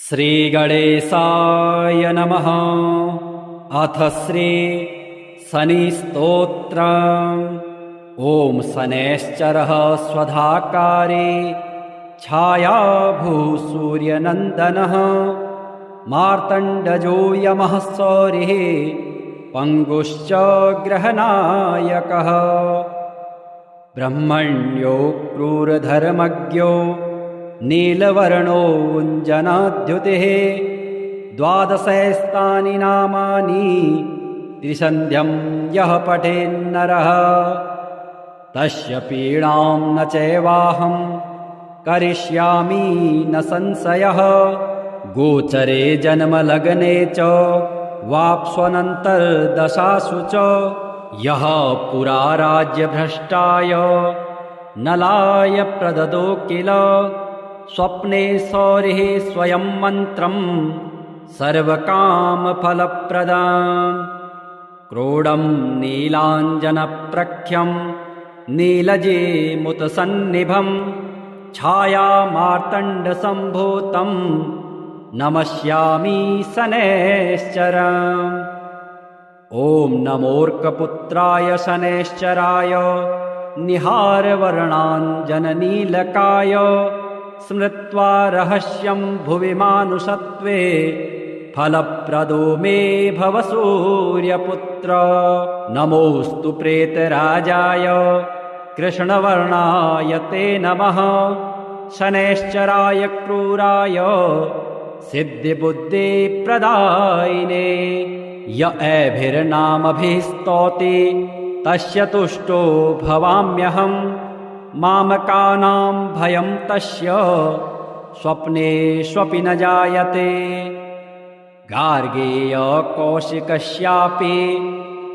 श्रीगणेशाय नमः। अथ श्री शनिस्तोत्रम्। ॐ शनैश्चरः स्वधाकारे छायाभूसूर्यनन्दनः मार्तण्डजो यमः सौरिः पङ्गुश्च ग्रहनायकः। ब्रह्मण्यो क्रूरधर्मज्ञो नीलवर्णोऽञ्जनाद्युतिः। द्वादशैस्तानि नामानि त्रिसन्ध्यं यः पठेन्नरः तस्य पीडां न चैवाहं करिष्यामि न संशयः। गोचरे जन्मलग्ने च वाप्स्वनन्तर्दशासु च यः पुरा राज्यभ्रष्टाय नलाय प्रददो किल। स्वप्ने सौरिः स्वयं मन्त्रं सर्वकामफलप्रदाम्। क्रोडं नीलाञ्जनप्रख्यं नीलजेमुतसन्निभं छायामार्तण्डसम्भूतं नमस्यामि शनैश्चरम्। ॐ नमोऽर्कपुत्राय शनैश्चराय निहारवर्णाञ्जननीलकाय स्मृत्वा रहस्यं भुवि मानुषत्वे फलप्रदो मे भव सूर्यपुत्र। नमोऽस्तु प्रेतराजाय कृष्णवर्णाय ते नमः। शनैश्चराय क्रूराय सिद्धिबुद्धिप्रदायिने य एभिर्नामभिः स्तौति तस्य तुष्टो भवाम्यहम्। मामकानां भयं तस्य स्वप्नेष्वपि न जायते। गार्गेय कौशिकस्यापि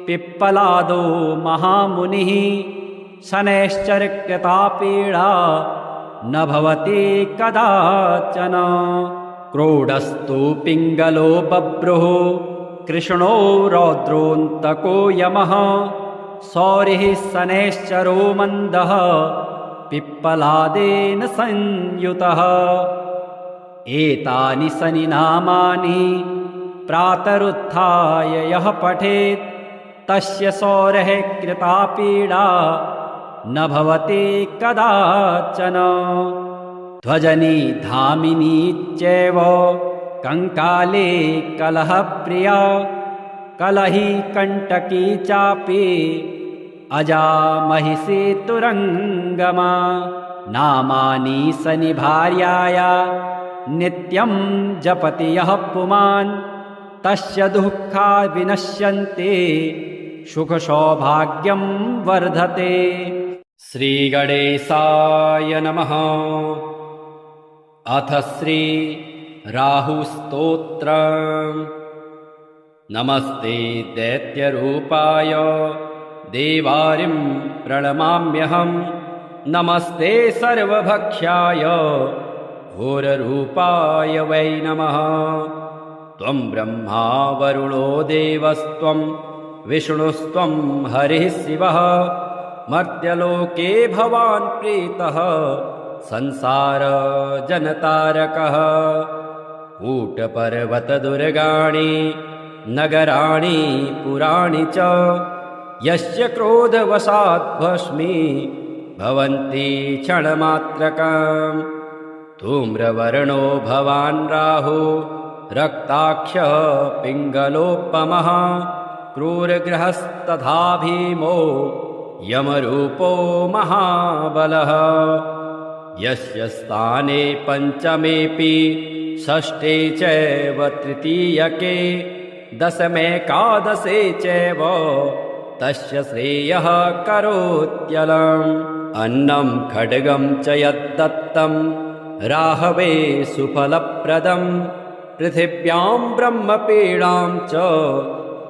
पिप्पलादो महामुनिः शनैश्चरकृता पीडा न भवति कदाचन। क्रोडस्तु पिङ्गलो बभ्रुः कृष्णो रौद्रोऽन्तको यमः। सौरिः शनैश्चरो मन्दः पिप्पलादेन संयुतः। एतानि शनिनामानि प्रातरुत्थाय यः पठेत् तस्य सौरेः कृता पीडा न भवति कदाचन। ध्वजनी धामिनी चैव कंकाले कलहप्रिया कलही कंटकी चापि अजा महिषी तुरंगमा। नामानि शनिभार्याया नित्यं जपति यः पुमान् तस्य दुःखा विनश्यन्ति सुखसौभाग्यं वर्धते। श्रीगणेशाय नमः। अथ श्री राहुस्तोत्रम्। नमस्ते दैत्यरूपाय देवारिं प्रणमाम्यहम्। नमस्ते सर्वभक्ष्याय घोररूपाय वै नमः। त्वं ब्रह्मा वरुणो देवस्त्वं विष्णुस्त्वं हरिः शिवः। मर्त्यलोके भवान् प्रीतः संसार जनतारकः। कूटपर्वतदुर्गाणि नगराणि पुराणि च यस्य क्रोधवशात् भस्मी भवन्ति क्षणमात्रकम्। धूम्रवर्णो भवान् राहु रक्ताक्षः पिङ्गलोपमः। क्रूरग्रहस्तथा भीमो यमरूपो महाबलः। यस्य स्थाने पञ्चमेऽपि षष्ठे चैव तृतीयके दशमेकादशे चैव तस्य श्रेयः करोत्यलम्। अन्नं खड्गं च यद्दत्तं राहवे सुफलप्रदं। पृथिव्यां ब्रह्मपीडां च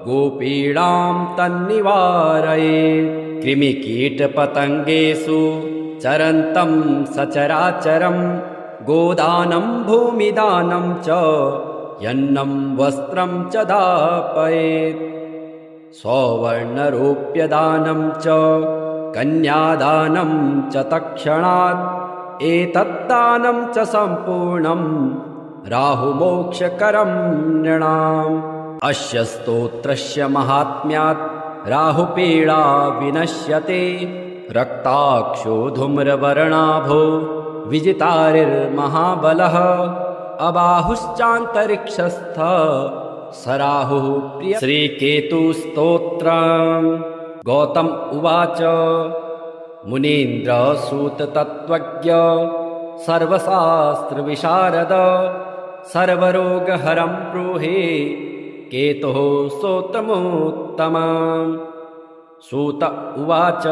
गोपीडां तन्निवारयेत्। कृमिकीटपतङ्गेषु चरन्तं सचराचरं। गोदानं भूमिदानं च यन्नं वस्त्रं च दापयेत्। सौवर्णरूप्यदानं च कन्यादानं च तत्क्षणात् एतद्दानं च सम्पूर्णं राहुमोक्षकरं नृणाम् अस्य स्तोत्रस्य महात्म्यात् राहुपीडा विनश्यते रक्ताक्षो धूम्रवर्णाभो विजितारिर्महाबलः अबाहुश्चान्तरिक्षस्थ स राहुः प्रिय श्रीकेतुस्तोत्रम् गौतम उवाच मुनीन्द्रसूततत्त्वज्ञ सर्वशास्त्रविशारद सर्वरोगहरं ब्रूहि केतुः स्तोत्रमुत्तमम् सूत उवाच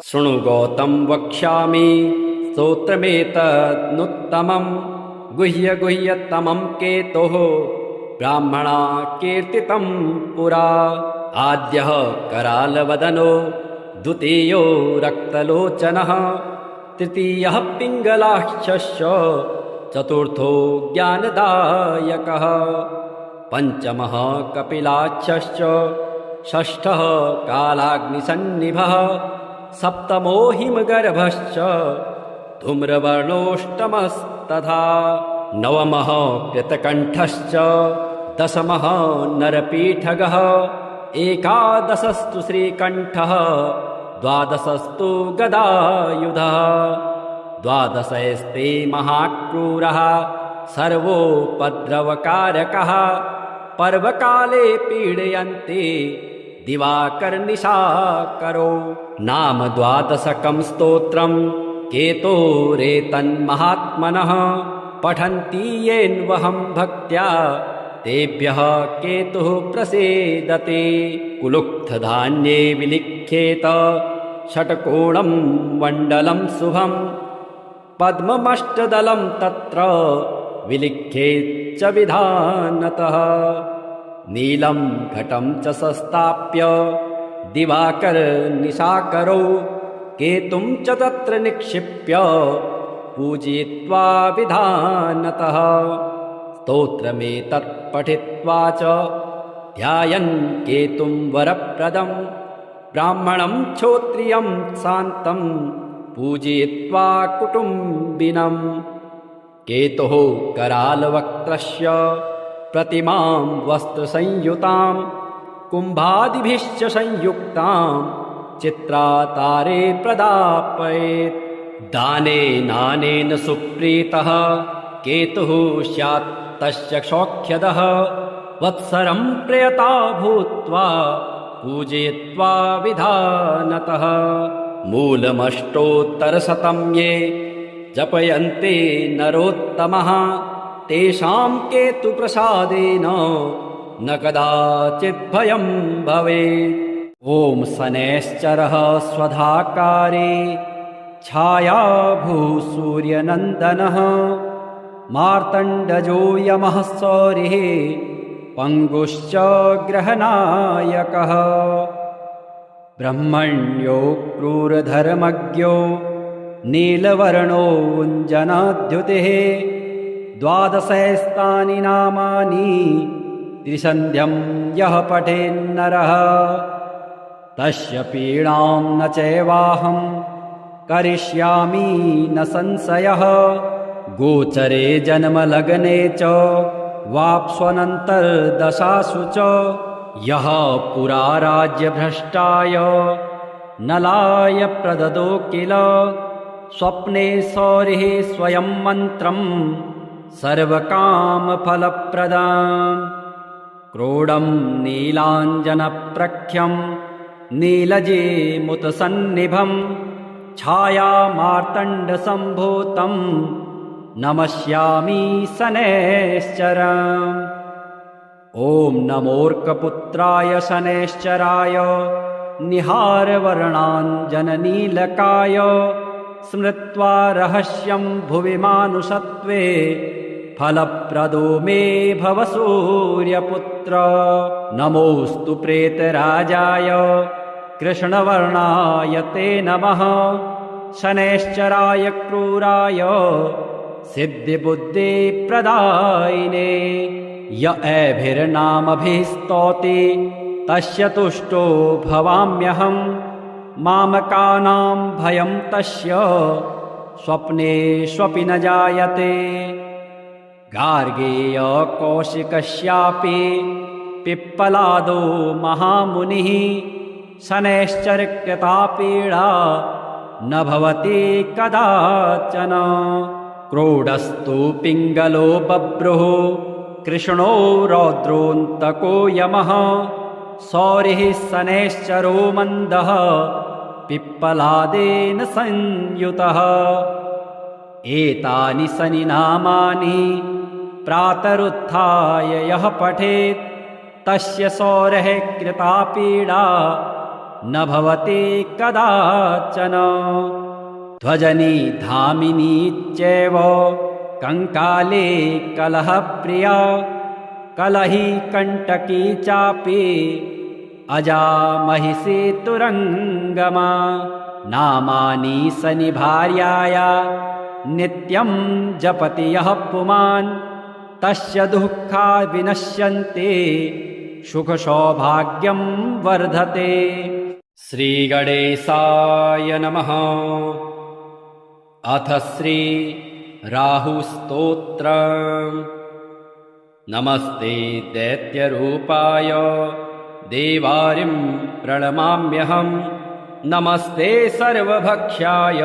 शृणु गौतम वक्ष्यामि स्तोत्रमेतदनुत्तमम् गुह्यतमं केतोः ब्राह्मणा कीर्तितं पुरा आद्यः करालवदनो द्वितीयो रक्तलोचनः तृतीयः पिङ्गलाक्षश्च चतुर्थो ज्ञानदायकः पञ्चमः कपिलाक्षश्च षष्ठः कालाग्निसन्निभः सप्तमो हिमगर्भश्च धूम्रवर्णोऽष्टमस्तथा नवमः कृतकण्ठश्च दशमः नरपीठगः एकादशस्तु श्रीकण्ठः द्वादशस्तु गदायुधः द्वादशस्ते महाक्रूरः सर्वोपद्रवकारकः पर्वकाले पीडयन्ते दिवाकरनिशाकरो नाम द्वादशकं स्तोत्रं केतोरेतन्महात्मनः पठन्ति येन्वहं भक्त्या तेभ्यः केतुः प्रसीदते कुलुक्थधान्ये विलिख्येत षट्कोणं मण्डलं शुभं पद्ममष्टदलं तत्र विलिख्येच्च विधानतः नीलं घटं च संस्थाप्य दिवाकरनिशाकरौ केतुं च तत्र निक्षिप्य पूजयित्वा विधानतः स्तोत्रमेतत् पठित्वा च ध्यायन् केतुं वरप्रदं ब्राह्मणं क्षोत्रियं शान्तं पूजयित्वा कुटुम्बिनम् केतुः करालवक्त्रस्य प्रतिमां वस्त्रसंयुतां कुम्भादिभिश्च संयुक्तां चित्रातारे प्रदापयेत् दानेनानेन सुप्रीतः केतुः स्यात् तस्य सौख्यदः वत्सरं प्रयता भूत्वा पूजयित्वा विधानतः मूलमष्टोत्तरशतं ये जपयन्ते नरोत्तमः तेषां केतुप्रसादेन न कदाचित् भयं भवेत् ॐ शनैश्चरः स्वधाकारे छायाभूसूर्यनन्दनः मार्तण्डजो यमः सौरिः पङ्गुश्च ग्रहनायकः ब्रह्मण्यो क्रूरधर्मज्ञो नीलवर्णोऽञ्जनाद्युतिः द्वादशैस्तानि नामानि त्रिसन्ध्यं यः पठेन्नरः तस्य पीडां न चैवाहं करिष्यामि न संशयः गोचरे जन्मलग्ने च वाप्स्वनन्तर्दशासु च यः पुरा राज्यभ्रष्टाय नलाय प्रददो किल स्वप्ने सौरिः स्वयं मन्त्रं सर्वकामफलप्रदाम् क्रोडं नीलाञ्जनप्रख्यं नीलजेमुतसन्निभं छायामार्तण्डसम्भूतं नमस्यामि शनैश्चरम् ॐ नमोऽर्कपुत्राय शनैश्चराय निहारवर्णाञ्जननीलकाय स्मृत्वा रहस्यं भुवि मानुषत्वे फलप्रदो मे भव सूर्यपुत्र नमोऽस्तु प्रेतराजाय कृष्णवर्णाय ते नमः शनैश्चराय क्रूराय सिद्धिबुद्धिप्रदायिने य एभिर्नामभिः स्तौति तस्य तुष्टो भवाम्यहम् मामकानां भयं तस्य स्वप्नेष्वपि न जायते गार्गेय कौशिकस्यापि पिप्पलादो महामुनिः शनैश्चर्कृता पीडा न भवति कदाचन। क्रोडस्तु पिङ्गलो बभ्रुः कृष्णो रौद्रोऽन्तको यमः सौरिः शनैश्चरो मन्दः पिप्पलादेन संयुतः। एतानि शनिनामानि प्रातरुत्थाय यः पठेत् तस्य सौरेः कृता पीडा न भवति कदाचन। ध्वजनी धामिनी चैव कंकाले कलहप्रिया कलही कंटकी चापि अजा महिषी तुरंगमा। नामानि शनिभार्याया नित्यं जपति यः पुमान् तस्य दुःखा विनश्यन्ते सुखसौभाग्यं वर्धते। श्रीगणेशाय नमः। अथ श्री राहुस्तोत्रम्। नमस्ते दैत्यरूपाय देवारिं प्रणमाम्यहम्। नमस्ते सर्वभक्ष्याय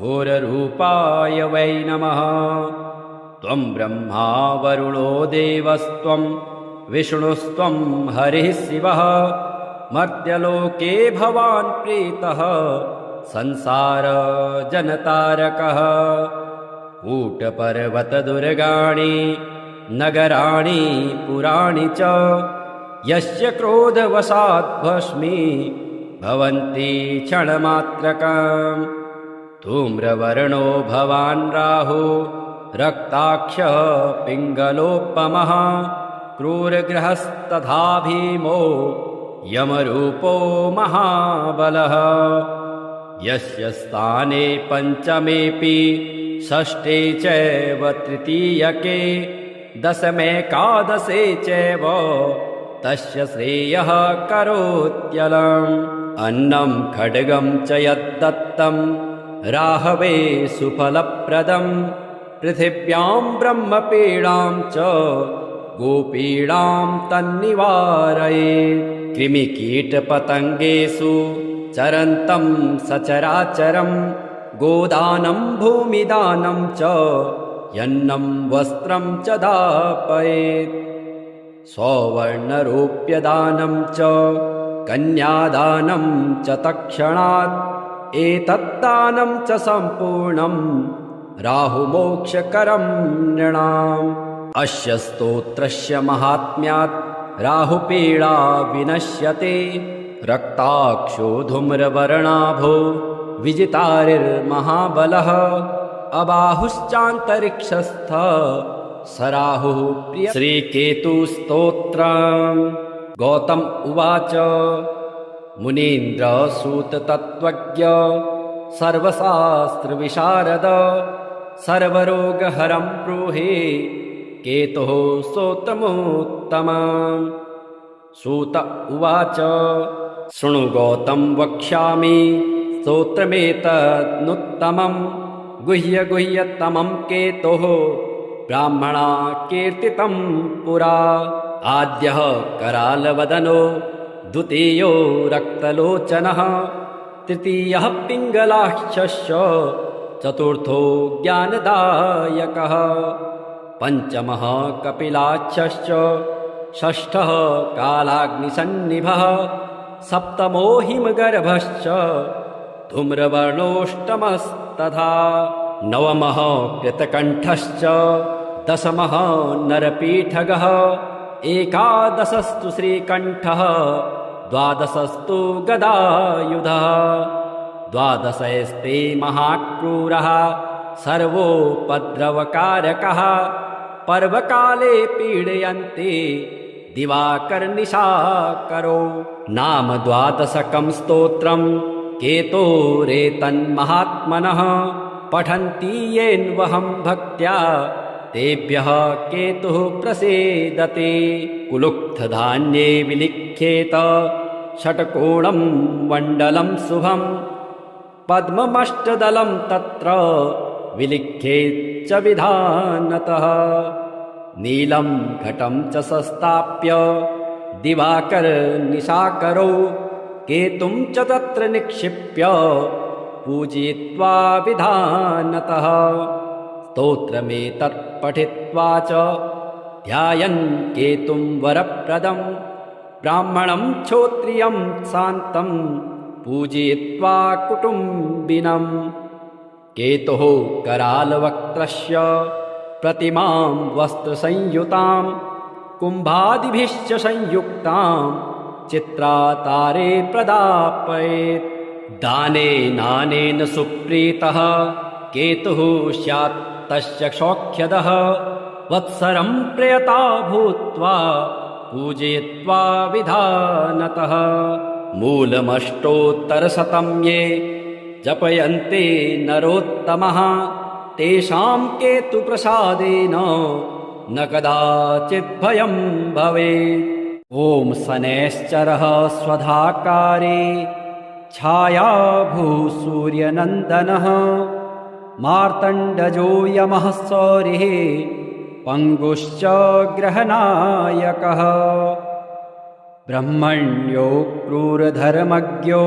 घोररूपाय वै नमः। त्वं ब्रह्मा वरुणो देवस्त्वं विष्णुस्त्वं हरिः शिवः। मर्त्यलोके भवान् प्रीतः संसार जनतारकः। कूटपर्वतदुर्गाणि नगराणि पुराणि च यस्य क्रोधवशात् भस्मी भवन्ति क्षणमात्रकम्। धूम्रवर्णो भवान् राहु रक्ताक्षः पिङ्गलोपमः। क्रूरगृहस्तथा भीमो यमरूपो महाबलः। यस्य स्थाने पञ्चमेऽपि षष्ठे चैव तृतीयके दशमेकादशे चैव तस्य श्रेयः करोत्यलम्। अन्नं खड्गं च यद्दत्तं राहवे सुफलप्रदम्। पृथिव्यां ब्रह्मपीडां च गोपीडां तन्निवारयेत्। कृमिकीटपतङ्गेषु चरन्तं सचराचरं गोदानं भूमिदानं च यन्नं वस्त्रं च दापयेत्। सौवर्णरूप्यदानं च कन्यादानं च तत्क्षणात् एतद्दानं च सम्पूर्णं राहुमोक्षकरं नृणाम्। अस्य स्तोत्रस्य महात्म्यात् राहुपीडा विनश्यते। रक्ताक्षो धूम्रवर्णाभो विजितारिर्महाबलः। अबाहुश्चान्तरिक्षस्थ स राहुः प्रिय। श्रीकेतुस्तोत्रम्। गौतम उवाच मुनीन्द्रसूततत्त्वज्ञ सर्वशास्त्रविशारद सर्वरोगहरं ब्रूहि केतुः स्तोत्रमुत्तमम्। सूत उवाच शृणु गौतम वक्ष्यामि स्तोत्रमेतदनुत्तमम्। गुह्यतमं केतोः ब्राह्मणा कीर्तितं पुरा। आद्यः करालवदनो द्वितीयो रक्तलोचनः तृतीयः पिङ्गलाक्षस्य चतुर्थो ज्ञानदायकः पञ्चमः कपिलाक्षश्च षष्ठः कालाग्निसन्निभः सप्तमो हिमगर्भश्च धूम्रवर्णोऽष्टमस्तथा नवमः कृतकण्ठश्च दशमः नरपीठगः एकादशस्तु श्रीकण्ठः द्वादशस्तु गदायुधः द्वादशस्ते महाक्रूरः सर्वोपद्रवकारकः पर्वकाले पीडयन्ति दिवाकरनिशाकरो नाम द्वादशकं स्तोत्रं केतोरेतन्महात्मनः पठन्ति येन्वहं भक्त्या तेभ्यः केतुः प्रसीदते कुलुक्थधान्ये विलिख्येत षट्कोणं मण्डलं शुभं पद्ममष्टदलं तत्र विलिख्येच्च विधानतः नीलं घटं च संस्थाप्य दिवाकरनिशाकरौ केतुं च तत्र निक्षिप्य पूजयित्वा विधानतः स्तोत्रमेतत् पठित्वा च ध्यायन् केतुं वरप्रदं ब्राह्मणं क्षोत्रियं शान्तं पूजयित्वा कुटुम्बिनं केतुः करालवक्त्रस्य प्रतिमां वस्त्रसंयुतां कुम्भादिभिश्च संयुक्तां चित्रातारे प्रदापयेत् दानेनानेन सुप्रीतः केतुः स्यात् तस्य सौख्यदः वत्सरं प्रयता भूत्वा पूजयित्वा विधानतः मूलमष्टोत्तरशतं ये जपयन्ते नरोत्तमः तेषां केतुप्रसादेन न कदाचित् भयं भवेत् ॐ शनैश्चरः स्वधाकारे छायाभूसूर्यनन्दनः मार्तण्डजो यमः सौरिः पङ्गुश्च ग्रहनायकः ब्रह्मण्यो क्रूरधर्मज्ञो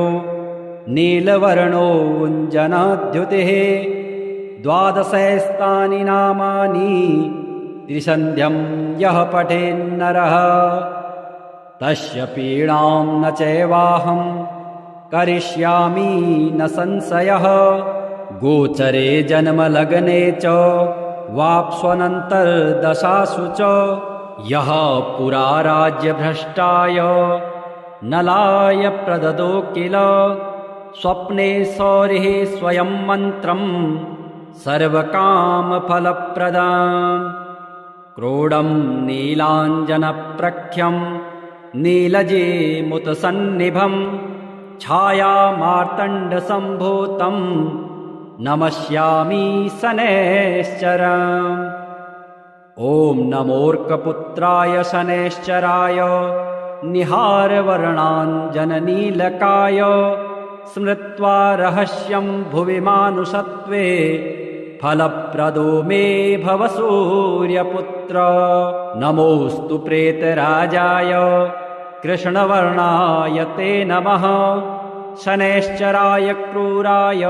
नीलवर्णोऽञ्जनाद्युतिः द्वादशैस्तानि नामानि त्रिसन्ध्यं यः पठेन्नरः तस्य पीडां न चैवाहं करिष्यामि न संशयः गोचरे जन्मलग्ने च वाप्स्वनन्तर्दशासु च यः पुरा राज्यभ्रष्टाय नलाय प्रददो किल स्वप्ने सौरिः स्वयं मन्त्रं सर्वकामफलप्रदाम् क्रोडं नीलाञ्जनप्रख्यं नीलजेमुतसन्निभं छायामार्तण्डसम्भूतं नमस्यामि शनैश्चरम् ॐ नमोऽर्कपुत्राय शनैश्चराय निहारवर्णाञ्जननीलकाय स्मृत्वा रहस्यं भुवि मानुषत्वे फलप्रदो मे भव सूर्यपुत्र नमोऽस्तु प्रेतराजाय कृष्णवर्णाय ते नमः शनैश्चराय क्रूराय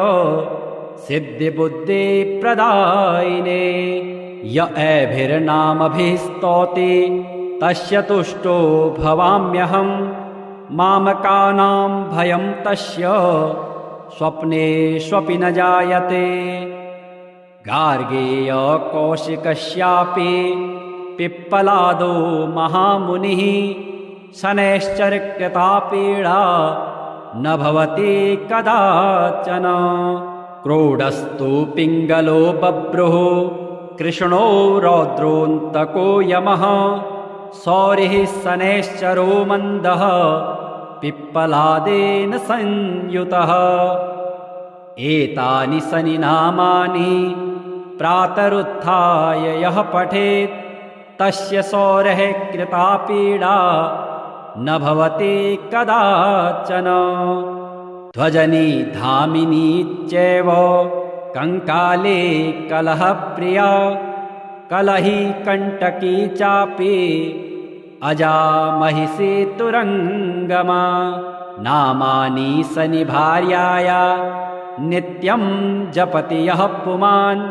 सिद्धिबुद्धिप्रदायिने य एभिर्नामभिः स्तौति तस्य तुष्टो भवाम्यहं मामकानां भयं तस्य स्वप्नेष्वपि न जायते गार्गेय कौशिकस्यापि पिप्पलादो महामुनिः शनैश्चरकृता पीडा न भवति कदाचन क्रोडस्तु पिङ्गलो बभ्रुः कृष्णो रौद्रोऽन्तको यमः सौरिः शनैश्चरो मन्दः पिप्पलादेन संयुतः एतानि शनिनामानि प्रातरुत्थाय यः पठेत् तस्य सौरेः कृता पीडा न भवति कदाचन ध्वजनी धामिनी चैव कंकाले कलहप्रिया कलही कंटकी चापि अजा महिषी तुरंगमा नामानि शनिभार्याया नित्यं जपति यः पुमान्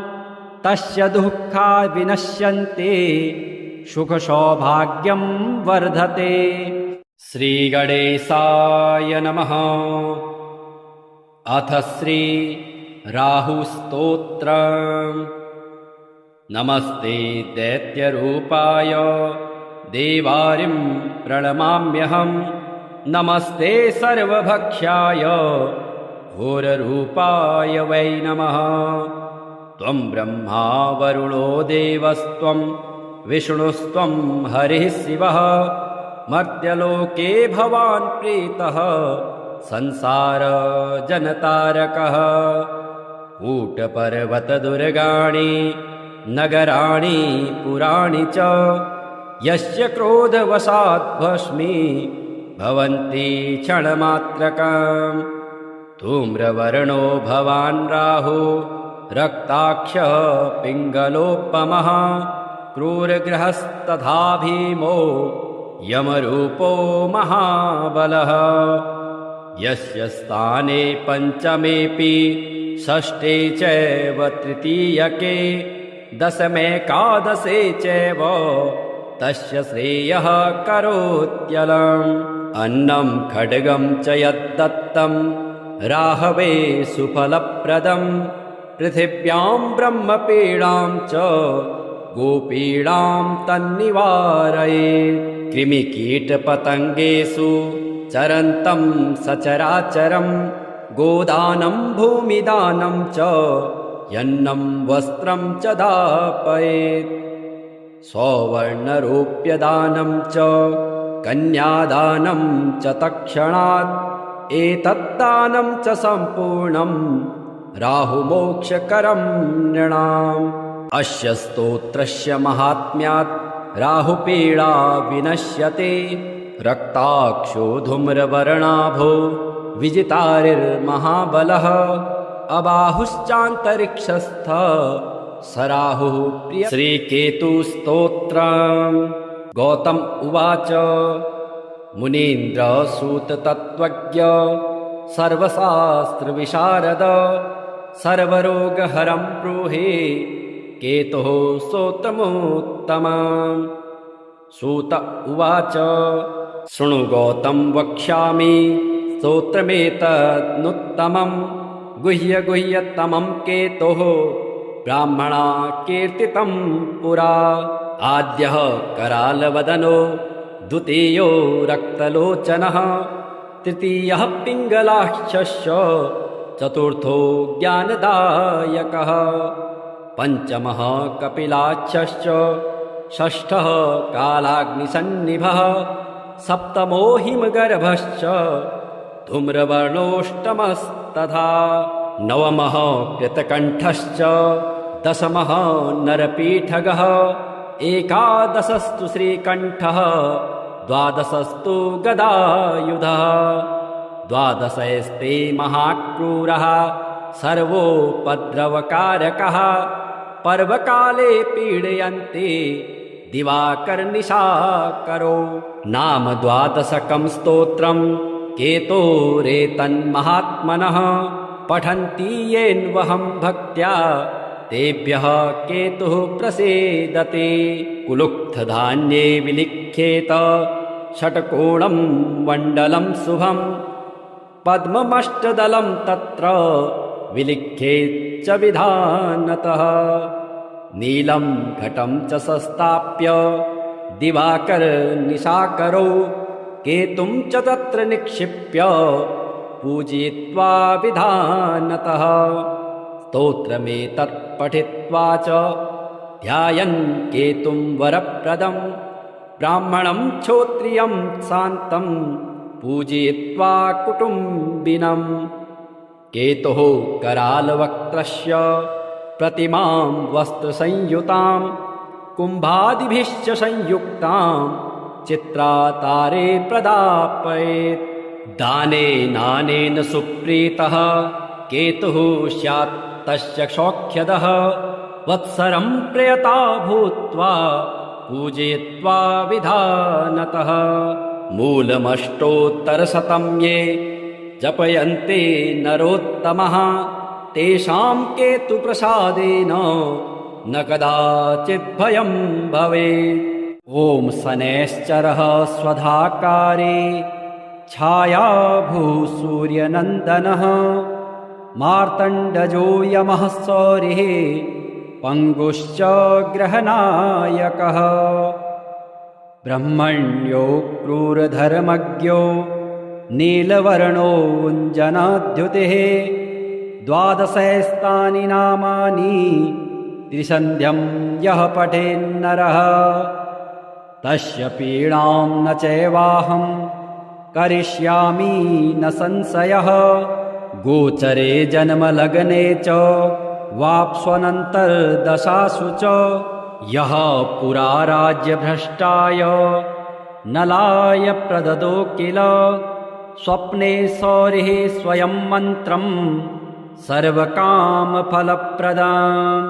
तस्य दुःखा विनश्यन्ते सुखसौभाग्यं वर्धते। श्रीगणेशाय नमः। अथ श्री राहुस्तोत्रम्। नमस्ते दैत्यरूपाय देवारिं प्रणमाम्यहं। नमस्ते सर्वभक्ष्याय घोररूपाय वै नमः। त्वं ब्रह्मा वरुणो देवस्त्वं विष्णुस्त्वं हरिः शिवः। मर्त्यलोके भवान् प्रीतः संसारजनतारकः। कूटपर्वतदुर्गाणि नगराणि पुराणि च यस्य क्रोधवशात् भस्मी भवन्ति क्षणमात्रकम्। धूम्रवर्णो भवान् राहु रक्ताक्षः पिङ्गलोपमः क्रूरगृहस्तथा भीमो यमरूपो महाबलः। यस्य स्थाने पञ्चमेऽपि षष्ठे चैव तृतीयके दशमेकादशे चैव तस्य श्रेयः करोत्यलम्। अन्नं खड्गं च यद्दत्तं राहवे सुफलप्रदं पृथिव्यां ब्रह्मपीडां च गोपीडां तन्निवारयेत्। कृमिकीटपतङ्गेषु चरन्तं सचराचरं गोदानं भूमिदानं च यन्नं वस्त्रं च दापयेत्। सौवर्णरूप्यदानं च कन्यादानं च तत्क्षणात् एतद्दानं च सम्पूर्णं राहुमोक्षकरं नृणाम्। अस्य स्तोत्रस्य महात्म्यात् राहुपीडा विनश्यते। रक्ताक्षो धूम्रवर्णाभो विजितारिर्महाबलः अबाहुश्चान्तरिक्षस्थ स राहुः प्रिय। श्रीकेतुस्तोत्रम्। गौतम उवाच मुनीन्द्रसूततत्त्वज्ञ सर्वशास्त्रविशारद सर्वरोगहरं ब्रूहि केतुः स्तोत्रमुत्तमम्। सूत उवाच शृणु गौतम वक्ष्यामि स्तोत्रमेतदनुत्तमं गुह्यतमं केतोः ब्राह्मणा कीर्तितं पुरा। आद्यः करालवदनो द्वितीयो रक्तलोचनः तृतीयः पिङ्गलाक्षस्य चतुर्थो ज्ञानदायकः पञ्चमः कपिलाक्षश्च षष्ठः कालाग्निसन्निभः सप्तमो हिमगर्भश्च धूम्रवर्णोऽष्टमस्तथा नवमः कृतकण्ठश्च दशमः नरपीठगः एकादशस्तु श्रीकण्ठः द्वादशस्तु गदायुधः द्वादशस्ते महाक्रूरः सर्वोपद्रवकारकः पर्वकाले पीडयन्ते दिवाकरनिशाकरो। नाम द्वादशकं स्तोत्रं केतोरेतन्महात्मनः पठन्ति येन्वहं भक्त्या तेभ्यः केतुः प्रसीदते। कुलुक्थधान्ये विलिख्येत षट्कोणं मण्डलं शुभं पद्ममष्टदलं तत्र विलिख्येच्च विधानतः। नीलं घटं च संस्थाप्य दिवाकरनिशाकरो केतुं च तत्र निक्षिप्य पूजयित्वा विधानतः। स्तोत्रमेतत् पठित्वा च ध्यायन् केतुं वरप्रदं ब्राह्मणं क्षोत्रियं शान्तं पूजयित्वा कुटुम्बिनम्। केतुः करालवक्त्रस्य प्रतिमां वस्त्रसंयुतां कुम्भादिभिश्च संयुक्तां चित्रातारे प्रदापयेत्। दानेनानेन सुप्रीतः केतुः स्यात् तस्य सौख्यदः वत्सरं प्रयता भूत्वा पूजयित्वा विधानतः। मूलमष्टोत्तरशतं ये जपयन्ते नरोत्तमः तेषां केतुप्रसादेन न कदाचित् भयं भवेत्। ॐ शनैश्चरः स्वधाकारे छायाभूसूर्यनन्दनः मार्तण्डजो यमः सौरिः पङ्गुश्च ग्रहनायकः ब्रह्मण्यो क्रूरधर्मज्ञो नीलवर्णोऽञ्जनाद्युतिः द्वादशैस्तानि नामानि त्रिसन्ध्यं यः पठेन्नरः तस्य पीडां न चैवाहं करिष्यामि न संशयः। गोचरे जन्मलग्ने च वाप्स्वनन्तर्दशासु च यः पुरा राज्यभ्रष्टाय नलाय प्रददो किल स्वप्ने सौरिः स्वयं मन्त्रं सर्वकामफलप्रदाम्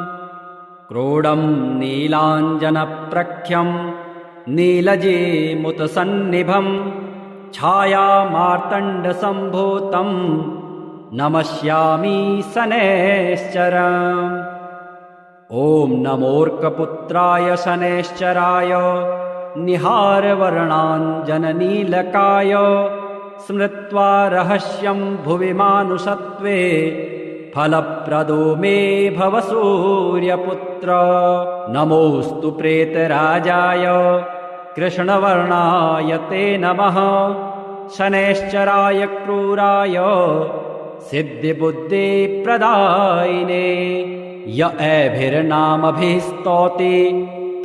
क्रोडं नीलाञ्जनप्रख्यं नीलजीमुतसन्निभं छायामार्तण्डसम्भूतं नमस्यामि शनैश्चरम्। ॐ नमोऽर्कपुत्राय शनैश्चराय निहारवर्णाञ्जननीलकाय स्मृत्वा रहस्यं भुवि मानुषत्वे फलप्रदो मे भव सूर्यपुत्र। नमोऽस्तु प्रेतराजाय कृष्णवर्णाय ते नमः शनैश्चराय क्रूराय सिद्धिबुद्धिप्रदायिने य एभिर्नामभिः स्तौति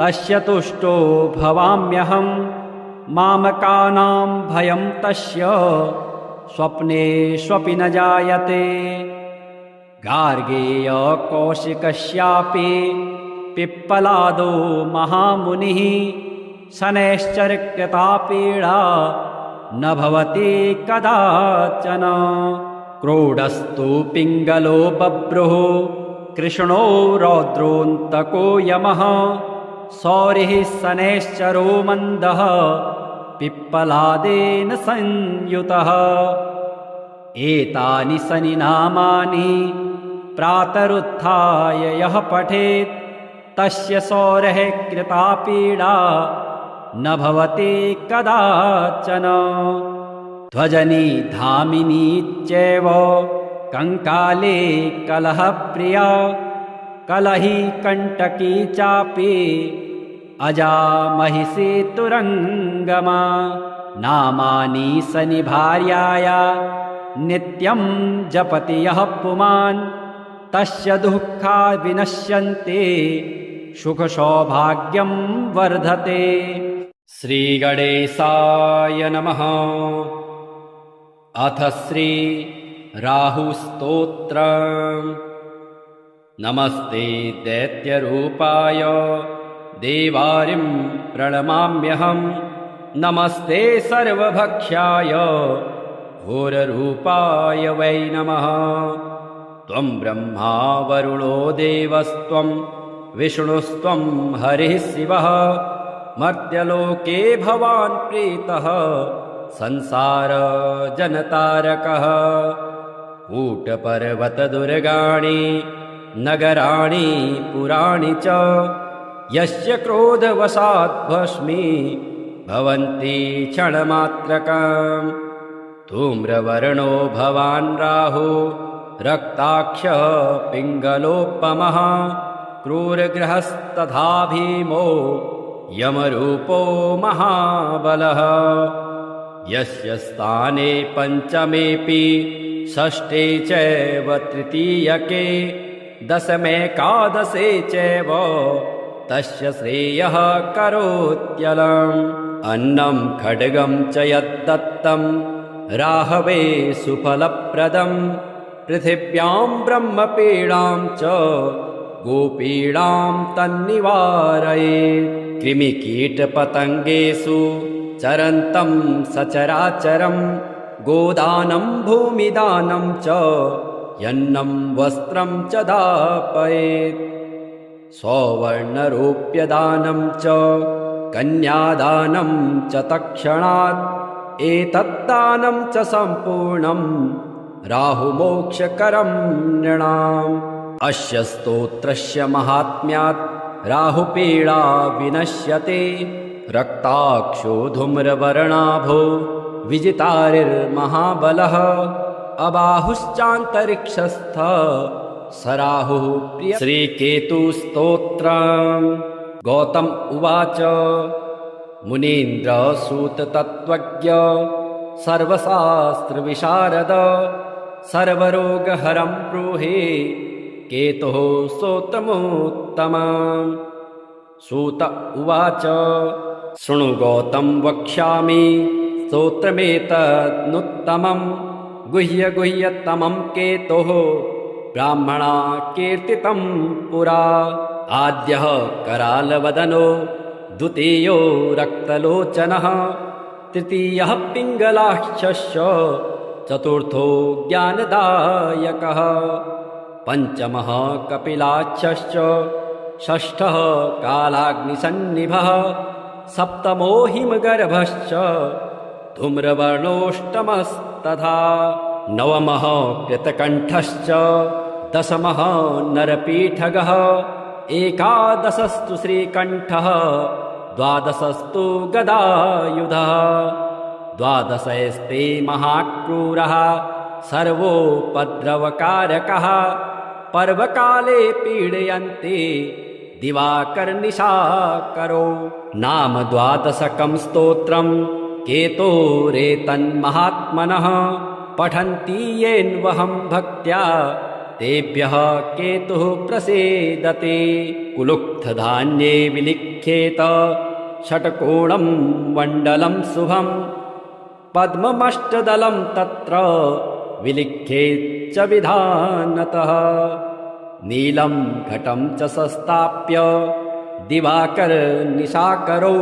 तस्य तुष्टो भवाम्यहं मामकानां भयं तस्य स्वप्नेष्वपि न जायते। गार्गेय कौशिकस्यापि पिप्पलादो महामुनिः शनैश्चरकृता पीडा न भवति कदाचन। क्रोडस्तु पिङ्गलो बभ्रुः कृष्णो रौद्रोऽन्तको यमः सौरिः शनैश्चरो मन्दः पिप्पलादेन संयुतः। एतानि शनिनामानि प्रातरुत्थाय यः पठेत् तस्य सौरः कृता पीडा न भवति कदाचन। ध्वजनी धामिनी चैव कंकाले कलहप्रिया कलही कंटकी चापि अजा महिषी तुरंगमा। नामानि शनिभार्याया नित्यं जपति यः पुमान् तस्य दुःखा विनश्यन्ते सुखसौभाग्यं वर्धते। श्रीगणेशाय नमः। अथ श्री राहुस्तोत्रम्। नमस्ते दैत्यरूपाय देवारिं प्रणमाम्यहम् नमस्ते सर्वभक्ष्याय घोररूपाय वै नमः। त्वं ब्रह्मा वरुणो देवस्त्वं विष्णुस्त्वं हरिः शिवः मर्त्यलोके भवान् प्रीतः संसार जनतारकः। कूटपर्वतदुर्गाणि नगराणि पुराणि च यस्य क्रोधवशात् भस्मी भवन्ति क्षणमात्रकम्। धूम्रवर्णो भवान् राहु रक्ताक्षः पिङ्गलोपमः क्रूरग्रहस्तथा भीमो यमरूपो महाबलः। यस्य स्थाने पञ्चमेऽपि षष्ठे चैव तृतीयके दशमेकादशे चैव तस्य श्रेयः करोत्यलम्। अन्नं खड्गं च यद्दत्तं राहवे सुफलप्रदं पृथिव्यां ब्रह्मपीडां च गोपीडां तन्निवारयेत्। कृमिकीटपतङ्गेषु चरन्तं सचराचरं गोदानं भूमिदानं च यन्नं वस्त्रं च दापयेत्। सौवर्णरूप्यदानं च कन्यादानं च तत्क्षणात् एतद्दानं च सम्पूर्णं राहुमोक्षकरं नृणाम्। अस्य स्तोत्रस्य महात्म्यात् राहुपीडा विनश्यते। रक्ताक्षो धूम्रवर्णाभो विजितारिर्महाबलः अबाहुश्चान्तरिक्षस्थ सराहुः प्रिय। श्रीकेतुस्तोत्रम्। गौतम उवाच मुनीन्द्रसूततत्त्वज्ञ सर्वशास्त्रविशारद सर्वरोगहरं ब्रूहि केतुः स्तोत्रमुत्तमम्। सूत उवाच शृणु गौतम वक्ष्यामि स्तोत्रमेतदनुत्तमं गुह्यतमं केतोः ब्राह्मणा कीर्तितं पुरा। आद्यः करालवदनो द्वितीयो रक्तलोचनः तृतीयः पिङ्गलाक्षस्य चतुर्थो ज्ञानदायकः, पञ्चमः कपिलाक्षश्च, षष्ठः कालाग्निसन्निभः, सप्तमो हिमगर्भश्च, धूम्रवर्णोऽष्टमस्तथा, नवमः कृतकण्ठश्च, दशमः नरपीठगः, एकादशस्तु श्रीकण्ठः, द्वादशस्तु गदायुधः, द्वादशस्ते महाक्रूरः, सर्वोपद्रवकारकः, पर्वकाले पीडयन्ते दिवाकरनिशाकरो। नाम द्वादशकं स्तोत्रं केतोरेतन्महात्मनः, पठन्ति येन्वहं भक्त्या तेभ्यः केतुः प्रसीदते। कुलुक्थधान्ये विलिख्येत षट्कोणं मण्डलं शुभं, पद्ममष्टदलं तत्र विलिख्येच्च विधानतः। नीलं घटं च संस्थाप्य दिवाकरनिशाकरौ,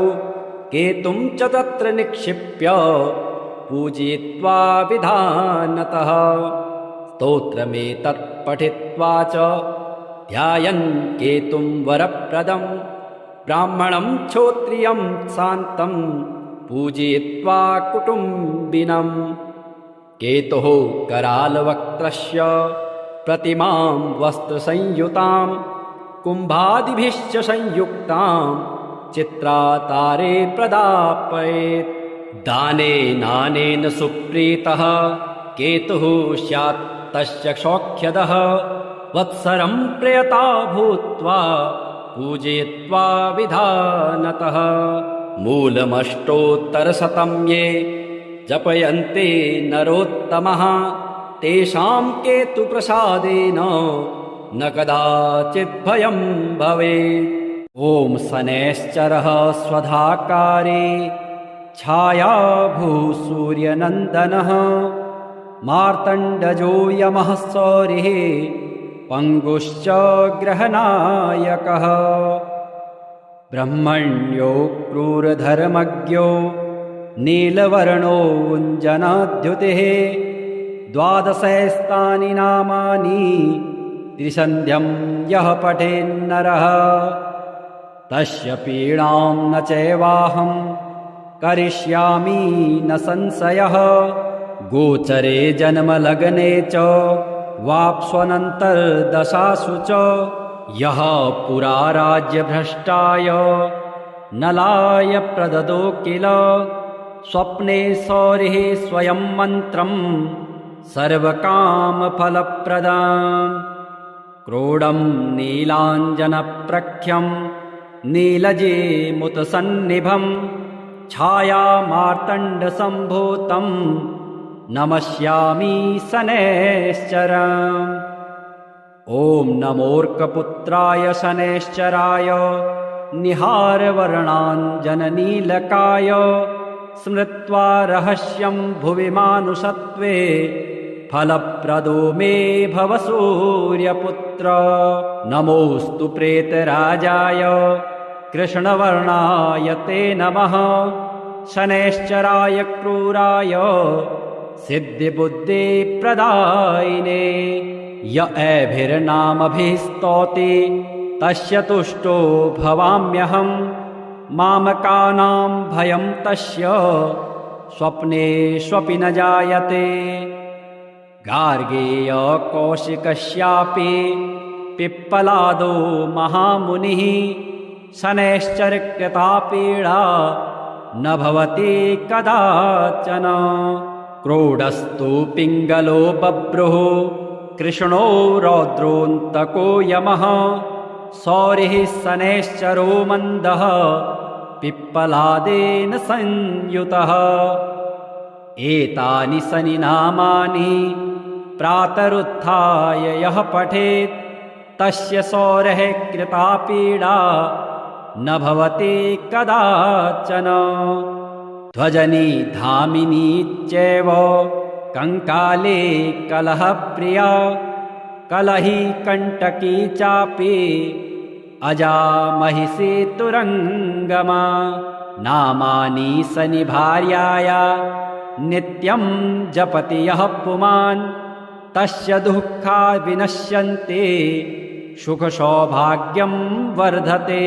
केतुं च तत्र निक्षिप्य पूजयित्वा विधानतः। स्तोत्रमेतत् पठित्वा च ध्यायन् केतुं वरप्रदं, ब्राह्मणं क्षोत्रियं शान्तं पूजयित्वा कुटुम्बिनम्। केतुः करालवक्त्रस्य प्रतिमां वस्त्रसंयुतां, कुम्भादिभिश्च संयुक्तां चित्रातारे प्रदापयेत्। दानेनानेन सुप्रीतः केतुः स्यात् तस्य सौख्यदः, वत्सरं प्रयता भूत्वा पूजयित्वा विधानतः। मूलमष्टोत्तरशतं ये जपयन्ते नरोत्तमः, तेषां केतुप्रसादेन न कदाचित् भयं भवेत्। ॐ शनैश्चरः स्वधाकारे छायाभूसूर्यनन्दनः, मार्तण्डजो यमः सौरिः पङ्गुश्च ग्रहनायकः। ब्रह्मण्यो क्रूरधर्मज्ञो नीलवर्णोऽञ्जनाद्युतिः, द्वादशैस्तानि नामानि त्रिसन्ध्यं यः पठेन्नरः, तस्य पीडां न चैवाहं करिष्यामि न संशयः। गोचरे जन्मलग्ने च वाप्स्वनन्तर्दशासु च, यः पुरा राज्यभ्रष्टाय नलाय प्रददो किल, स्वप्ने सौरिः स्वयं मन्त्रं सर्वकामफलप्रदाम्। क्रोडं नीलाञ्जनप्रख्यं नीलजेमुतसन्निभं, छायामार्तण्डसम्भूतं नमस्यामि शनैश्चरम्। ॐ नमोऽर्कपुत्राय शनैश्चराय, निहारवर्णाञ्जननीलकाय, स्मृत्वा रहस्यं भुवि मानुषत्वे, फलप्रदो मे भव सूर्यपुत्र। नमोऽस्तु प्रेतराजाय कृष्णवर्णाय ते नमः, शनैश्चराय क्रूराय सिद्धिबुद्धिप्रदायिने। य एभिर्नामभिः स्तौति तस्य तुष्टो भवाम्यहम्, मामकानां भयं तस्य स्वप्नेष्वपि न जायते। गार्गेय कौशिकस्यापि पिप्पलादो महामुनिः, शनैश्चरकृता पीडा न भवति कदाचन। क्रोडस्तु पिङ्गलो बभ्रुः, कृष्णो रौद्रोऽन्तको यमः, सौरिः शनैश्चरो मन्दः पिप्पलादेन संयुतः। एतानि शनिनामानि प्रातरुत्थाय यः पठेत्, तस्य सौरेः कृता पीडा न भवति कदाचन। ध्वजनी धामिनी चैव कंकाले कलहप्रिया, कलही कंटकी चापि अजा महिषी तुरंगमा। नामानि शनि भार्याया नित्यं जपति यः पुमान् तस्य दुःखा विनश्यन्ते सुखसौभाग्यं वर्धते।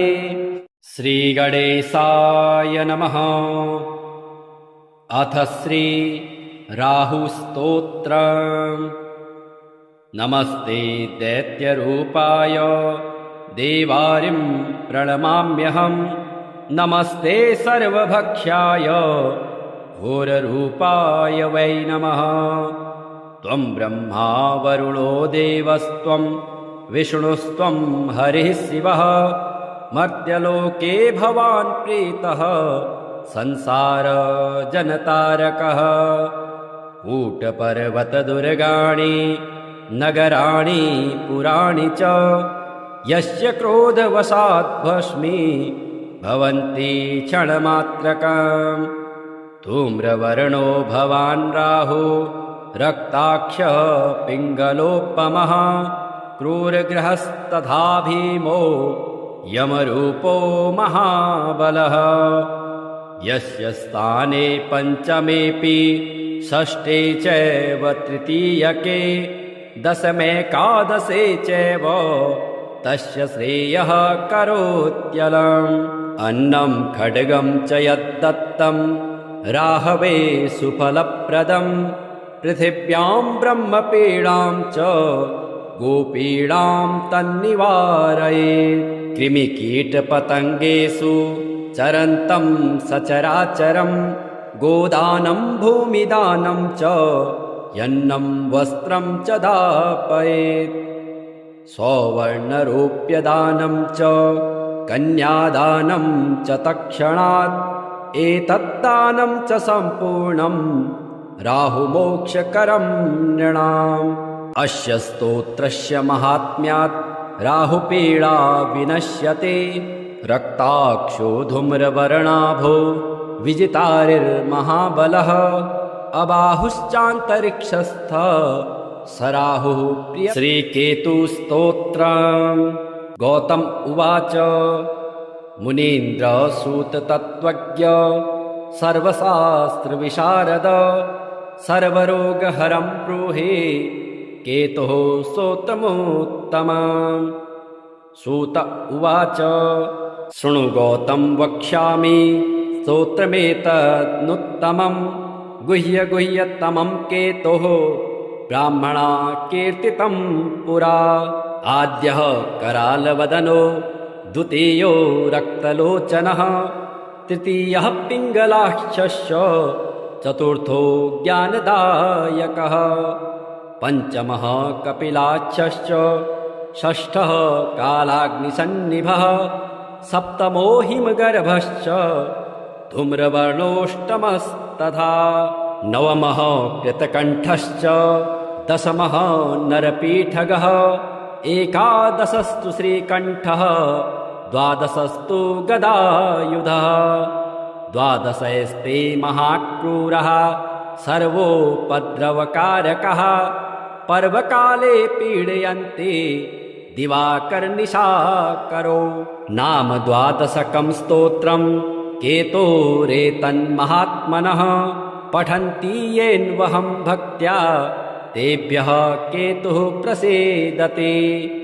श्रीगणेशाय नमः। अथ श्री राहुस्तोत्रम्। नमस्ते दैत्यरूपाय देवारिं प्रणमाम्यहम्। नमस्ते सर्वभक्ष्याय घोररूपाय वै नमः। त्वं ब्रह्मा वरुणो देवस्त्वं विष्णुस्त्वं हरिः शिवः। मर्त्यलोके भवान् प्रीतः संसारजनतारकः। कूटपर्वतदुर्गाणि नगराणि पुराणि च यस्य क्रोधवशात् भस्मी भवन्ति क्षणमात्रकम्। धूम्रवर्णो भवान् राहु रक्ताक्षः पिङ्गलोपमः। क्रूरग्रहस्तथा भीमो यमरूपो महाबलः। यस्य स्थाने पञ्चमेऽपि षष्ठे चैव तृतीयके दशमेकादशे चैव तस्य श्रेयः करोत्यलम्। अन्नं खड्गं च यद्दत्तं राहवे सुफलप्रदम्। पृथिव्यां ब्रह्मपीडां च गोपीडां तन्निवारयेत्। कृमिकीटपतङ्गेषु चरन्तं सचराचरं। गोदानं भूमिदानं च यन्नं वस्त्रं च दापयेत्। सौवर्णरूप्यदानं च कन्यादानं च तत्क्षणात्। एतद्दानं च सम्पूर्णं राहुमोक्षकरं नृणाम्। अस्य स्तोत्रस्य महात्म्यात् राहुपीडा विनश्यते। रक्ताक्षो धूम्रवर्णाभो विजितारिर्महाबलः। अबाहुश्चान्तरिक्षस्थ स राहुः प्रिय। श्रीकेतुस्तोत्रम्। गौतम उवाच मुनीन्द्रसूततत्त्वज्ञ सर्वशास्त्रविशारद सर्वरोगहरं ब्रूहि केतुः स्तोत्रमुत्तमम्। सूत उवाच शृणु गौतम वक्ष्यामि स्तोत्रमेतदनुत्तमम्। गुह्यतमं केतुः ब्राह्मणा कीर्तितं पुरा। आद्यः करालवदनो द्वितीयो रक्तलोचनः तृतीयः पिङ्गलाक्षस्य चतुर्थो ज्ञानदायकः। पञ्चमः कपिलाक्षश्च षष्ठः कालाग्निसन्निभः। सप्तमो हिमगर्भश्च धूम्रवर्णोऽष्टमस्तथा। नवमः कृतकण्ठश्च दशमः नरपीठगः। एकादशस्तु श्रीकण्ठः द्वादशस्तु गदायुधः। द्वादशस्ते महाक्रूरः सर्वोपद्रवकारकः। पर्वकाले पीडयन्ते दिवाकरनिशाकरो। नाम द्वादशकं स्तोत्रं केतोरेतन्महात्मनः। पठन्ति येन्वहं भक्त्या तेभ्यः केतुः प्रसीदते।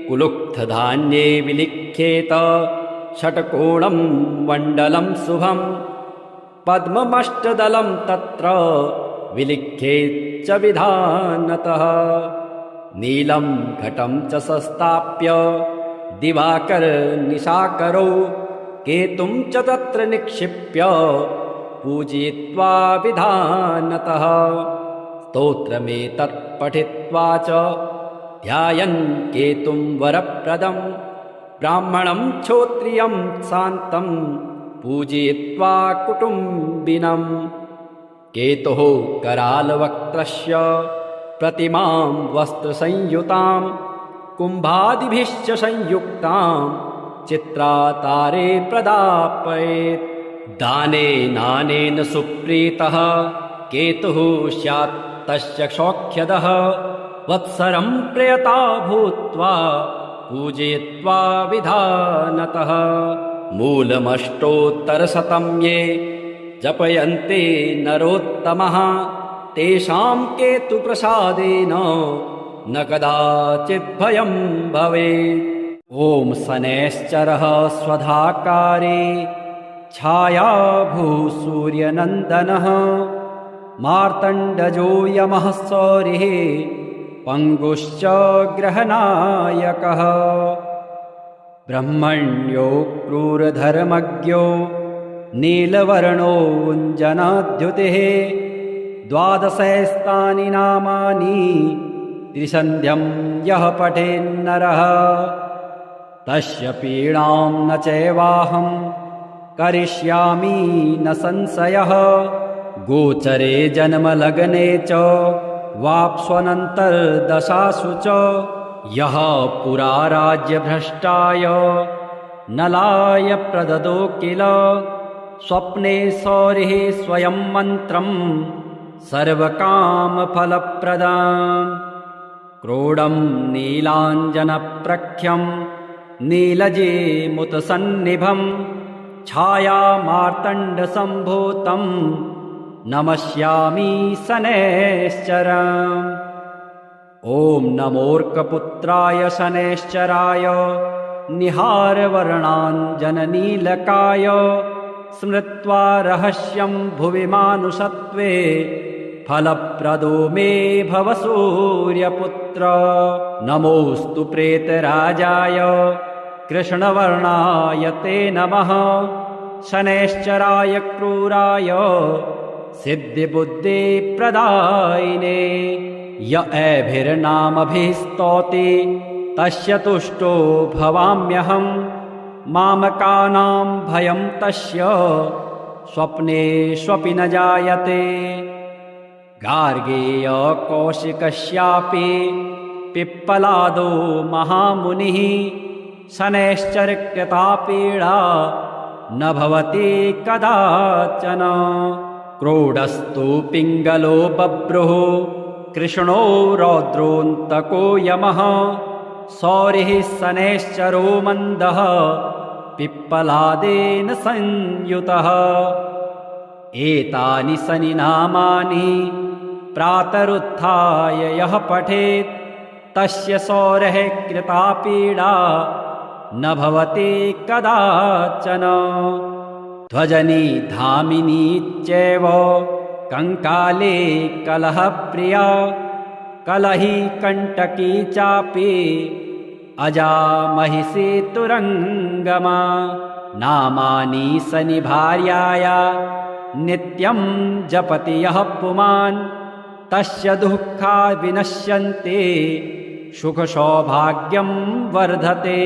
कुलुक्थधान्ये विलिख्येत षट्कोणं मण्डलं शुभम्। पद्ममष्टदलं तत्र विलिख्येच्च विधानतः। नीलं घटं च संस्थाप्य दिवाकरनिशाकरौ केतुं च तत्र निक्षिप्य पूजयित्वा विधानतः। स्तोत्रमेतत् पठित्वा च ध्यायन् केतुं वरप्रदं। ब्राह्मणं क्षोत्रियं शान्तं पूजयित्वा कुटुम्बिनम्। केतुः करालवक्त्रस्य प्रतिमां वस्त्रसंयुतां कुम्भादिभिश्च संयुक्तां चित्रातारे प्रदापयेत्। दानेनानेन सुप्रीतः केतुः स्यात् तस्य सौख्यदः। वत्सरं प्रयता भूत्वा पूजयित्वा विधानतः। मूलमष्टोत्तरशतं ये जपयन्ते नरोत्तमः तेषां केतुप्रसादेन न कदाचित् भयं भवेत्। ॐ शनैश्चरः स्वधाकारे छायाभूसूर्यनन्दनः मार्तण्डजो यमः सौरिः पङ्गुश्च ग्रहनायकः ब्रह्मण्यो क्रूरधर्मज्ञो नीलवर्णोऽञ्जनाद्युतिः द्वादशैस्तानि नामानि त्रिसन्ध्यं यः पठेन्नरः तस्य पीडां न चैवाहं करिष्यामि न संशयः गोचरे जन्मलग्ने च वाप्स्वनन्तर्दशासु च यः पुरा राज्यभ्रष्टाय नलाय प्रददो किल स्वप्ने सौरिः स्वयं मन्त्रं सर्वकामफलप्रदाम् क्रोडं नीलाञ्जनप्रख्यं नीलजेमुतसन्निभं छायामार्तण्डसम्भूतं नमस्यामि शनैश्चरम्। ॐ नमोऽर्कपुत्राय शनैश्चराय निहारवर्णाञ्जननीलकाय स्मृत्वा रहस्यं भुवि मानुषत्वे फलप्रदो मे भव सूर्यपुत्र। नमोऽस्तु प्रेतराजाय कृष्णवर्णाय ते नमः शनैश्चराय क्रूराय सिद्धिबुद्धिप्रदायिने य एभिर्नामभिः स्तौति तस्य तुष्टो भवाम्यहम् मामकानां भयं तस्य स्वप्नेष्वपि न जायते। गार्गेय कौशिकस्यापि पिप्पलादो महामुनिः शनैश्चरकृता पीडा न भवति कदाचन। क्रोडस्तु पिङ्गलो बभ्रुः कृष्णो रौद्रोऽन्तको यमः सौरिः शनैश्चरो मन्दः पिप्पलादेन संयुतः। एतानि शनिनामानि प्रातरुत्थाय यः पठेत् तस्य सौरेः कृता पीडा न भवति कदाचन। ध्वजनी धामिनी चैव कंकाले कलहप्रिया कलही कंटकी चापि अजा महिषी तुरंगमा। नामानि शनिभार्याया नित्यं जपति यः पुमान् तस्य दुःखा विनश्यन्ते सुखसौभाग्यं वर्धते।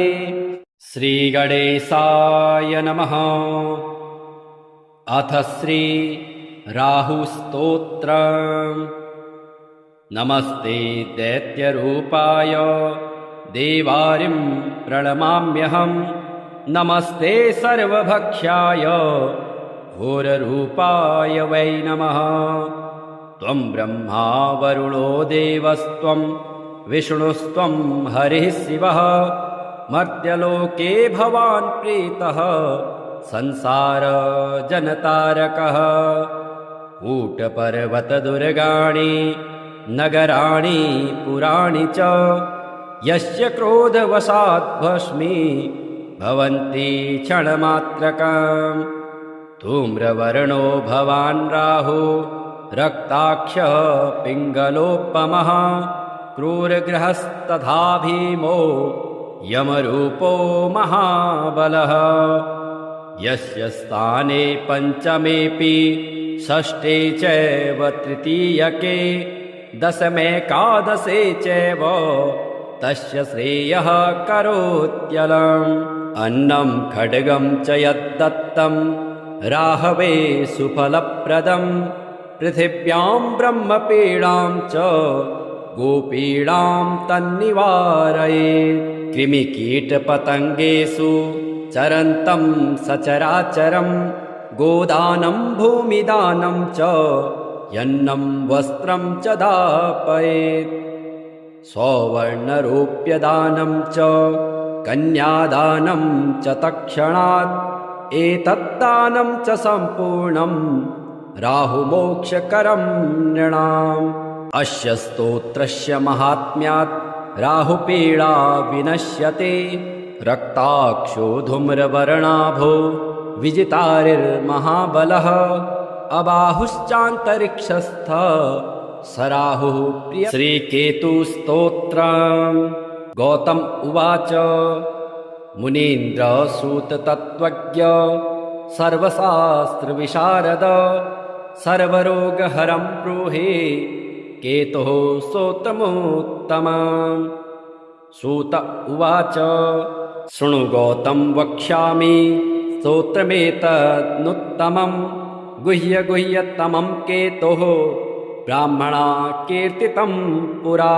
श्रीगणेशाय नमः। अथ श्री राहुस्तोत्रम्। नमस्ते दैत्यरूपाय देवारिं प्रणमाम्यहम् नमस्ते सर्वभक्ष्याय घोररूपाय वै नमः। त्वं ब्रह्मा वरुणो देवस्त्वं विष्णुस्त्वं हरिः शिवः मर्त्यलोके भवान् प्रीतः संसार जनतारकः। कूटपर्वतदुर्गाणि नगराणि पुराणि च यस्य क्रोधवशात् भस्मी भवन्ति क्षणमात्रकम्। धूम्रवर्णो भवान् राहु रक्ताक्षः पिङ्गलोपमः क्रूरग्रहस्तथा भीमो यमरूपो महाबलः। यस्य स्थाने पञ्चमेऽपि षष्ठे चैव तृतीयके दशमेकादशे चैव तस्य श्रेयः करोत्यलम्। अन्नं खड्गं च यद्दत्तं राहवे सुफलप्रदं पृथिव्यां ब्रह्मपीडां च गोपीडां तन्निवारयेत्। कृमिकीटपतङ्गेषु चरन्तं सचराचरं गोदानं भूमिदानं च यन्नं वस्त्रं च दापयेत्। सौवर्णरूप्यदानं च कन्यादानं च तत्क्षणात् एतद्दानं च सम्पूर्णं राहुमोक्षकरं नृणाम् अस्य स्तोत्रस्य महात्म्यात् राहुपीडा विनश्यते रक्ताक्षो धूम्रवर्णाभो विजितारिर्महाबलः अबाहुश्चान्तरिक्षस्थ स राहुः प्रिय श्रीकेतुस्तोत्रम् गौतम उवाच मुनीन्द्रसूततत्त्वज्ञ सर्वशास्त्रविशारद सर्वरोगहरं ब्रूहि केतुः स्तोत्रमुत्तमम् सूत उवाच शृणु गौतम वक्ष्यामि स्तोत्रमेतदनुत्तमं गुह्यतमं केतोः ब्राह्मणा कीर्तितं पुरा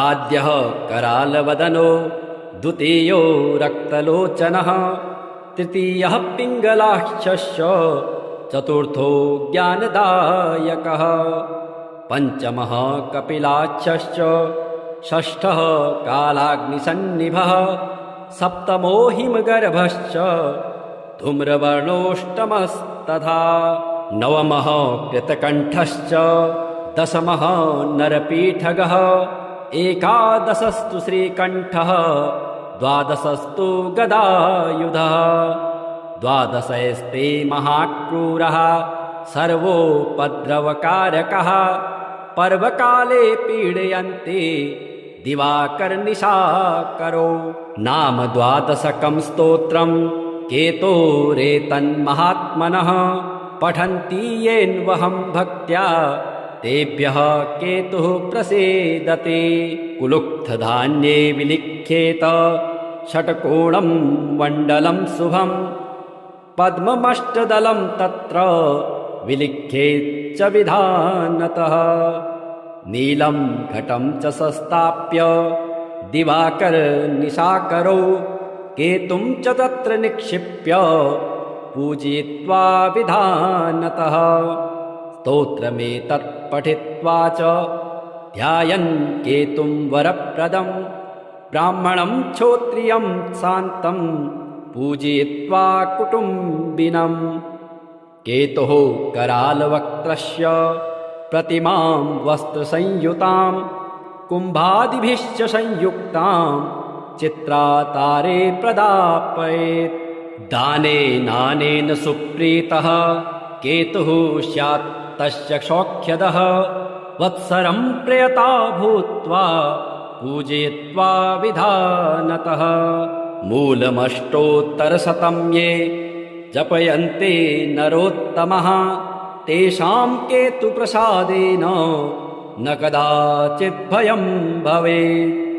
आद्यः करालवदनो द्वितीयो रक्तलोचनः तृतीयः पिङ्गलाक्षस्य चतुर्थो ज्ञानदायकः पंचमः कपिलाक्षश्च षष्ठः कालाग्निसन्निभः सप्तमो हिमगर्भश्च धूम्रवर्णोऽष्टमस्तथा नवमः कृतकण्ठश्च दशमः नरपीठगः एकादशस्तु श्रीकण्ठः द्वादशस्तु गदायुधः द्वादशस्ते महाक्रूरः सर्वोपद्रवकारकः पर्वकाले पीडयन्ति दिवाकरनिशाकरो नाम द्वादशकं स्तोत्रं केतोरेतन्महात्मनः पठन्ति येन्वहं भक्त्या तेभ्यः केतुः प्रसीदते कुलुक्थधान्ये विलिख्येत षट्कोणं मण्डलं शुभं पद्ममष्टदलं तत्र विलिख्येच्च विधानतः नीलं घटं च संस्थाप्य दिवाकरनिशाकरौ केतुं च तत्र निक्षिप्य पूजयित्वा विधानतः स्तोत्रमेतत् पठित्वा च ध्यायन् केतुं वरप्रदं ब्राह्मणं क्षोत्रियं शान्तं पूजयित्वा कुटुम्बिनम् केतुः करालवक्त्रस्य प्रतिमां वस्त्रसंयुतां कुम्भादिभिश्च संयुक्तां चित्रातारे प्रदापयेत् दानेनानेन सुप्रीतः केतुः स्यात् तस्य सौख्यदः वत्सरं प्रयता भूत्वा पूजयित्वा विधानतः मूलमष्टोत्तरशतं ये जपयन्ते नरोत्तमः तेषां केतुप्रसादेन न कदाचित् भयं भवेत्